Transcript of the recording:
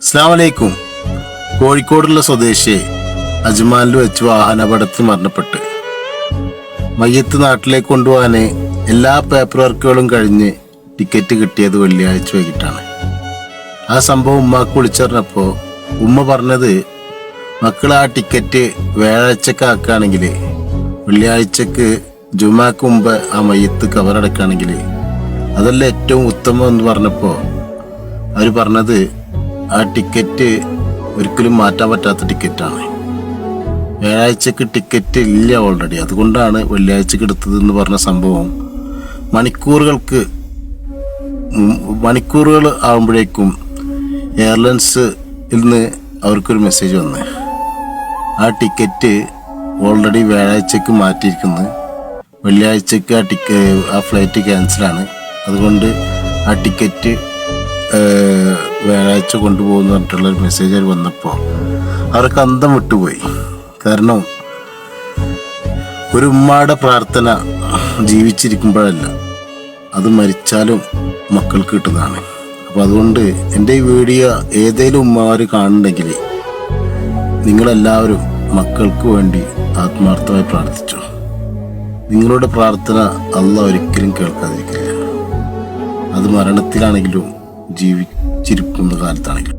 അസ്സലാമു അലൈക്കും. കോഴിക്കോടുള്ള സ്വദേശി അജ്മാനിൽ വെച്ച് വാഹനാപകടത്തിൽ മരണപ്പെട്ട് മയ്യത്ത് നാട്ടിലേക്ക് കൊണ്ടുപോകാൻ എല്ലാ പേപ്പർ വർക്കുകളും കഴിഞ്ഞ് ടിക്കറ്റ് കിട്ടിയത് വെള്ളിയാഴ്ച വൈകിട്ടാണ്. ആ സംഭവം ഉമ്മാക്ക് വിളിച്ചറിഞ്ഞപ്പോൾ ഉമ്മ പറഞ്ഞത്, മക്കൾ ആ ടിക്കറ്റ് വ്യാഴാഴ്ചക്ക് ആക്കുകയാണെങ്കിൽ വെള്ളിയാഴ്ചക്ക് ജുമാക്ക് മുമ്പ് ആ മയ്യത്ത് കവറടക്കുകയാണെങ്കിൽ അതല്ല ഏറ്റവും ഉത്തമം എന്ന് പറഞ്ഞപ്പോൾ അവർ പറഞ്ഞത് ആ ടിക്കറ്റ് ഒരിക്കലും മാറ്റാൻ പറ്റാത്ത ടിക്കറ്റാണ്. വ്യാഴാഴ്ചക്ക് ടിക്കറ്റ് ഇല്ല ഓൾറെഡി, അതുകൊണ്ടാണ് വെള്ളിയാഴ്ചക്ക് എടുത്തതെന്ന് പറഞ്ഞ സംഭവം മണിക്കൂറുകൾ ആകുമ്പോഴേക്കും എയർലൈൻസിൽ നിന്ന് അവർക്കൊരു മെസ്സേജ് വന്ന് ആ ടിക്കറ്റ് ഓൾറെഡി വ്യാഴാഴ്ചക്ക് മാറ്റിയിരിക്കുന്നു, വെള്ളിയാഴ്ചക്ക് ആ ഫ്ലൈറ്റ് ക്യാൻസലാണ്, അതുകൊണ്ട് ആ ടിക്കറ്റ് വ്യാഴാഴ്ച കൊണ്ടുപോകുന്നു പറഞ്ഞിട്ടുള്ളൊരു മെസ്സേജ് വന്നപ്പോൾ അവർക്ക് അന്തം വിട്ടുപോയി. കാരണം ഒരു ഉമ്മയുടെ പ്രാർത്ഥന ജീവിച്ചിരിക്കുമ്പോഴല്ല, അത് മരിച്ചാലും മക്കൾക്ക് കിട്ടുന്നതാണ്. അപ്പോൾ അതുകൊണ്ട് എൻ്റെ ഈ വീഡിയോ ഏതെങ്കിലും ഉമ്മമാർ കാണുന്നുണ്ടെങ്കിൽ നിങ്ങളെല്ലാവരും മക്കൾക്ക് വേണ്ടി ആത്മാർത്ഥമായി പ്രാർത്ഥിച്ചു. നിങ്ങളുടെ പ്രാർത്ഥന അല്ലാഹ് ഒരിക്കലും കേൾക്കാതിരിക്കില്ല. അത് മരണത്തിലാണെങ്കിലും ജീവിച്ചിരിക്കുന്ന കാലത്താണെങ്കിലും.